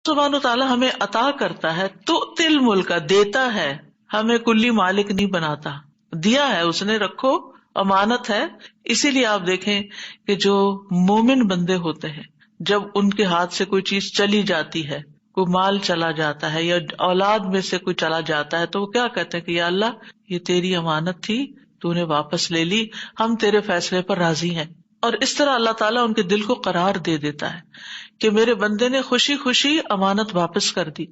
سبحانہ تعالیٰ ہمیں عطا کرتا ہے، تو تل ملک دیتا ہے، ہمیں کلی مالک نہیں بناتا، دیا ہے اس نے، رکھو، امانت ہے۔ اسی لیے آپ دیکھیں کہ جو مومن بندے ہوتے ہیں، جب ان کے ہاتھ سے کوئی چیز چلی جاتی ہے، کوئی مال چلا جاتا ہے یا اولاد میں سے کوئی چلا جاتا ہے، تو وہ کیا کہتے ہیں کہ یا اللہ یہ تیری امانت تھی، تو نے واپس لے لی، ہم تیرے فیصلے پر راضی ہیں۔ اور اس طرح اللہ تعالیٰ ان کے دل کو قرار دے دیتا ہے کہ میرے بندے نے خوشی خوشی امانت واپس کر دی۔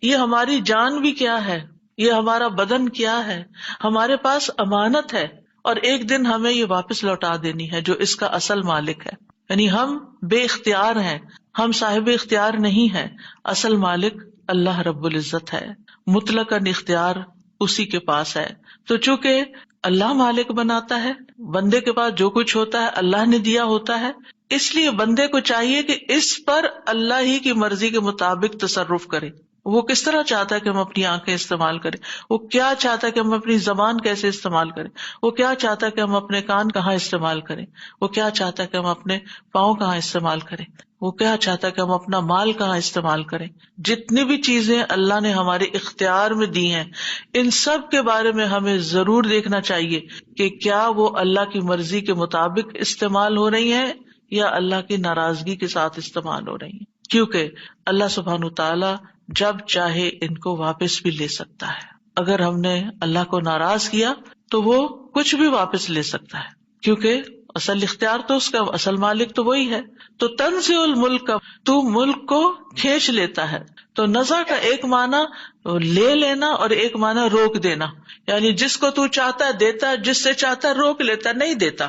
یہ ہماری جان بھی کیا ہے، یہ ہمارا بدن کیا ہے، ہمارے پاس امانت ہے، اور ایک دن ہمیں یہ واپس لوٹا دینی ہے جو اس کا اصل مالک ہے۔ یعنی ہم بے اختیار ہیں، ہم صاحب اختیار نہیں ہیں، اصل مالک اللہ رب العزت ہے، مطلقاً اختیار اسی کے پاس ہے۔ تو چونکہ اللہ مالک بناتا ہے، بندے کے پاس جو کچھ ہوتا ہے اللہ نے دیا ہوتا ہے، اس لیے بندے کو چاہیے کہ اس پر اللہ ہی کی مرضی کے مطابق تصرف کرے۔ وہ کس طرح چاہتا ہے کہ ہم اپنی آنکھیں استعمال کریں، وہ کیا چاہتا ہے کہ ہم اپنی زبان کیسے استعمال کریں، وہ کیا چاہتا ہے کہ ہم اپنے کان کہاں استعمال کریں، وہ کیا چاہتا ہے کہ ہم اپنے پاؤں کہاں استعمال کریں، وہ کیا چاہتا ہے کہ ہم اپنا مال کہاں استعمال کریں۔ جتنی بھی چیزیں اللہ نے ہمارے اختیار میں دی ہیں، ان سب کے بارے میں ہمیں ضرور دیکھنا چاہیے کہ کیا وہ اللہ کی مرضی کے مطابق استعمال ہو رہی ہیں یا اللہ کی ناراضگی کے ساتھ استعمال ہو رہی ہیں، کیونکہ اللہ سبحانہ تعالیٰ جب چاہے ان کو واپس بھی لے سکتا ہے۔ اگر ہم نے اللہ کو ناراض کیا تو وہ کچھ بھی واپس لے سکتا ہے، کیونکہ اصل اختیار تو اس کا، اصل مالک تو وہی ہے۔ تو تنزع الملک، تو ملک کو کھینچ لیتا ہے۔ تو نزع کا ایک معنی لے لینا اور ایک معنی روک دینا، یعنی جس کو تو چاہتا ہے دیتا ہے، جس سے چاہتا ہے روک لیتا ہے، نہیں دیتا،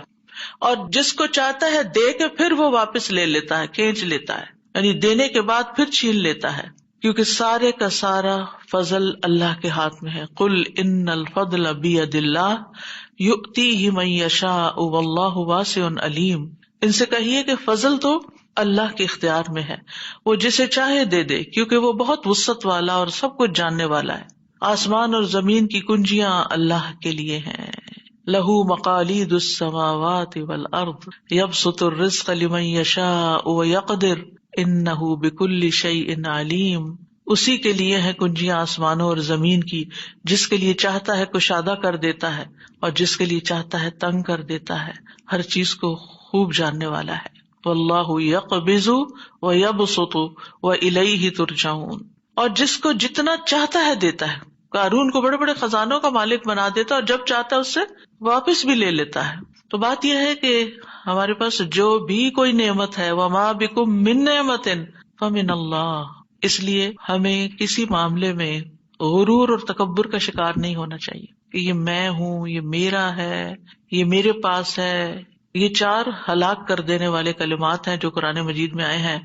اور جس کو چاہتا ہے دے کے پھر وہ واپس لے لیتا ہے، کھینچ لیتا ہے، یعنی دینے کے بعد پھر چھین لیتا ہے، کیونکہ سارے کا سارا فضل اللہ کے ہاتھ میں ہے۔ قل ان الفضل بید اللہ یؤتیہ من یشاء واللہ واسع علیم۔ ان سے کہیے کہ فضل تو اللہ کے اختیار میں ہے، وہ جسے چاہے دے دے، کیونکہ وہ بہت وسعت والا اور سب کچھ جاننے والا ہے۔ آسمان اور زمین کی کنجیاں اللہ کے لیے ہیں۔ لہ مقالید السماوات والارض یبسط الرزق لمن یشاء ویقدر انہ بکل شیء علیم۔ اسی کے لیے ہے کنجیاں آسمانوں اور زمین کی، جس کے لیے چاہتا ہے کشادہ کر دیتا ہے اور جس کے لیے چاہتا ہے تنگ کر دیتا ہے، ہر چیز کو خوب جاننے والا ہے۔ واللہ یقبض ویبسط والیہ ترجعون۔ اور جس کو جتنا چاہتا ہے دیتا ہے۔ قارون کو بڑے بڑے خزانوں کا مالک بنا دیتا ہے اور جب چاہتا ہے اس سے واپس بھی لے لیتا ہے۔ تو بات یہ ہے کہ ہمارے پاس جو بھی کوئی نعمت ہے، وما بکم من نعمت فمن اللہ، اس لیے ہمیں کسی معاملے میں غرور اور تکبر کا شکار نہیں ہونا چاہیے کہ یہ میں ہوں، یہ میرا ہے، یہ میرے پاس ہے۔ یہ 4 ہلاک کر دینے والے کلمات ہیں جو قرآن مجید میں آئے ہیں۔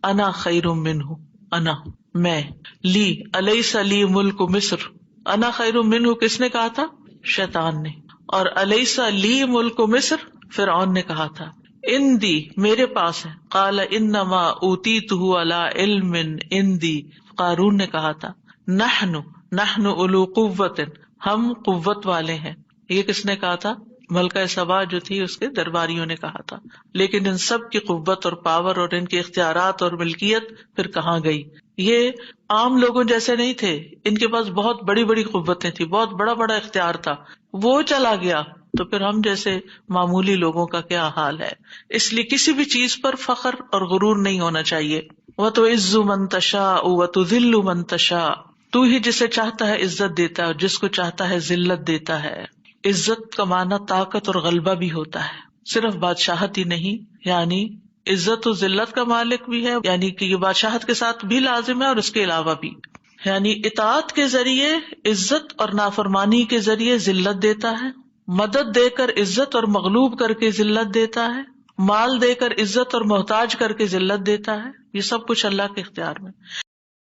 انا خیر منہ، انا، میں، لی، الیس لی ملک مصر، انا خیر منہ کس نے کہا تھا؟ شیطان نے۔ اور الیس لی ملک مصر فرعون نے کہا تھا۔ اندی، میرے پاس ہے، قال انما اوتیتہ علی علم اندی، قارون نے کہا تھا۔ نحن اولو قوت، ہم قوت والے ہیں، یہ کس نے کہا تھا؟ ملکہ سبا جو تھی اس کے درباریوں نے کہا تھا۔ لیکن ان سب کی قوت اور پاور اور ان کے اختیارات اور ملکیت پھر کہاں گئی؟ یہ عام لوگوں جیسے نہیں تھے، ان کے پاس بہت بڑی بڑی قوتیں تھی، بہت بڑا بڑا اختیار تھا، وہ چلا گیا تو پھر ہم جیسے معمولی لوگوں کا کیا حال ہے۔ اس لیے کسی بھی چیز پر فخر اور غرور نہیں ہونا چاہیے۔ وَتُعِزُّ مَن تَشَاءُ وَتُذِلُّ مَن تَشَاءُ، تو ہی جسے چاہتا ہے عزت دیتا ہے اور جس کو چاہتا ہے ذلت دیتا ہے۔ عزت کا معنی طاقت اور غلبہ بھی ہوتا ہے، صرف بادشاہت ہی نہیں، یعنی عزت و ذلت کا مالک بھی ہے، یعنی کہ یہ بادشاہت کے ساتھ بھی لازم ہے اور اس کے علاوہ بھی، یعنی اطاعت کے ذریعے عزت اور نافرمانی کے ذریعے ذلت دیتا ہے، مدد دے کر عزت اور مغلوب کر کے ذلت دیتا ہے، مال دے کر عزت اور محتاج کر کے ذلت دیتا ہے۔ یہ سب کچھ اللہ کے اختیار میں۔